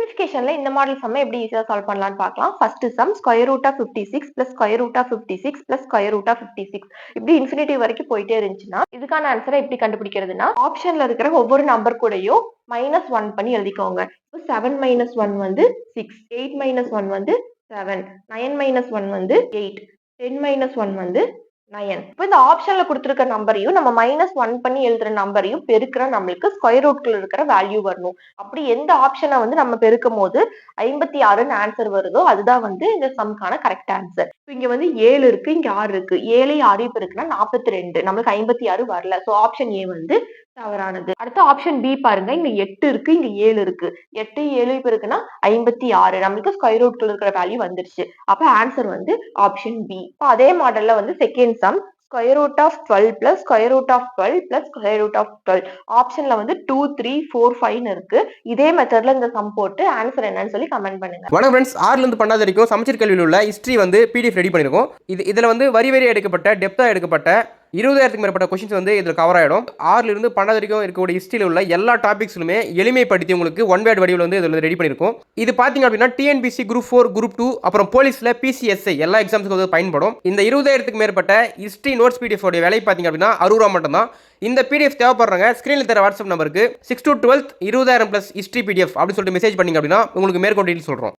சிம்பிளிஃபிகேஷன்ல இந்த மாடல் சம்ம எப்படி ஈஸியா சால்வ் பண்ணலாம்னு பார்க்கலாம். First sum square root of 56 plus square root of 56 plus square root of 56 இப்படி இன்ஃபினிட்டி வரைக்கும் போயிட்டே இருந்துச்சுன்னா இதுக்கான ஆன்சரை எப்படி கண்டுபிடிக்கிறதுனா ஆப்ஷன்ல இருக்கிற ஒவ்வொரு நம்பர் கூடயும் -1 பண்ணி எழுதிக்கோங்க. 7 - 1 வந்து 6, 8 - 1 வந்து 7, 9 - 1 வந்து 8, 10 - 1 வந்து 9. இப்போ இந்த ஆப்ஷன்ல கொடுத்திருக்க நம்பரையும் நம்ம -1 பண்ணி எழுதுற நம்பரையும் பெருக்கிற நம்மளுக்கு ஸ்கொயர் ரூட்ல இருக்கிற வேல்யூ வரணும். அப்படி எந்த ஆப்ஷனை வந்து நம்ம பெருக்கும் போது 56 ஆன்சர் வருதோ அதுதான் வந்து இந்த சம்க்கான கரெக்ட் ஆன்சர். இங்க வந்து 7 இருக்கு, இங்க 6 இருக்கு. 7 6 பெருக்குனா 42. நம்மளுக்கு 56 வரல. சோ ஆப்ஷன் ஏ வந்து தவறானது. அடுத்து ஆப்ஷன் பி பாருங்க. இங்க 8 இருக்கு, இங்க 7 இருக்கு. 8 7 பெருக்குனா 56. நம்மளுக்கு ஸ்கொயர் ரூட்ல இருக்கிற வேல்யூ வந்துருச்சு. அப்ப ஆன்சர் வந்து ஆப்ஷன் பி. அதே மாடல்ல வந்து second sum square root of 12 plus square root of 12 plus square root of 12 ஆப்ஷன்ல வந்து 2 3 4 5 இருக்கு. இதே மெத்தட்ல இந்த சம் போட்டு ஆன்சர் என்னன்னு சொல்லி கமெண்ட் பண்ணுங்க. வணக்கம் ஃப்ரெண்ட்ஸ், 6ல இருந்து 12 வரைக்கும் சமச்சீர் கல்வியில் உள்ள ஹிஸ்டரி வந்து பிடிஎஃப் ரெடி பண்ணிருக்கோம். இதுல வந்து வரி வரியா எடுக்கப்பட்ட டெப்தா எடுக்கப்பட்ட 20,000க்கு மேற்பட்ட கொஸ்டின்ஸ் வந்து இதில் கவர் ஆகிடும். 6ல இருந்து 12 வரைக்கும் இருக்கக்கூடிய ஹிஸ்டரியில் உள்ள எல்லா டாபிக்ஸ்லுமே எளிமைப்படுத்தி உங்களுக்கு ஒன் வேர்ட் வடிவில் வந்து இதில் ரெடி பண்ணியிருக்கோம். இது பார்த்தீங்க அப்படின்னா டிஎன்பிசி குரூப் 4, குரூப் 2 அப்புறம் போலீஸில் பிசிஎஸ்ஐ எல்லா எக்ஸாம்ஸுக்கு வந்து பயன்படும். இந்த 20,000க்கு மேற்பட்ட ஹிஸ்டரி நோட்ஸ் பிடிஎஃப் உடைய விலை பார்த்தீங்க அப்படின்னா 60 ரூபா மட்டும் தான். இந்த பிடிஎஃப் தேவைப்படுறாங்க ஸ்க்ரீனில் தர வாட்ஸ்அப் நம்பருக்கு 6 to 12 20,000 + ஹிஸ்டரி பிடிஎஃப் அப்படின்னு சொல்லிட்டு மெசேஜ் பண்ணிங்க அப்படின்னா உங்களுக்கு மேற்கொண்டு சொல்கிறோம்.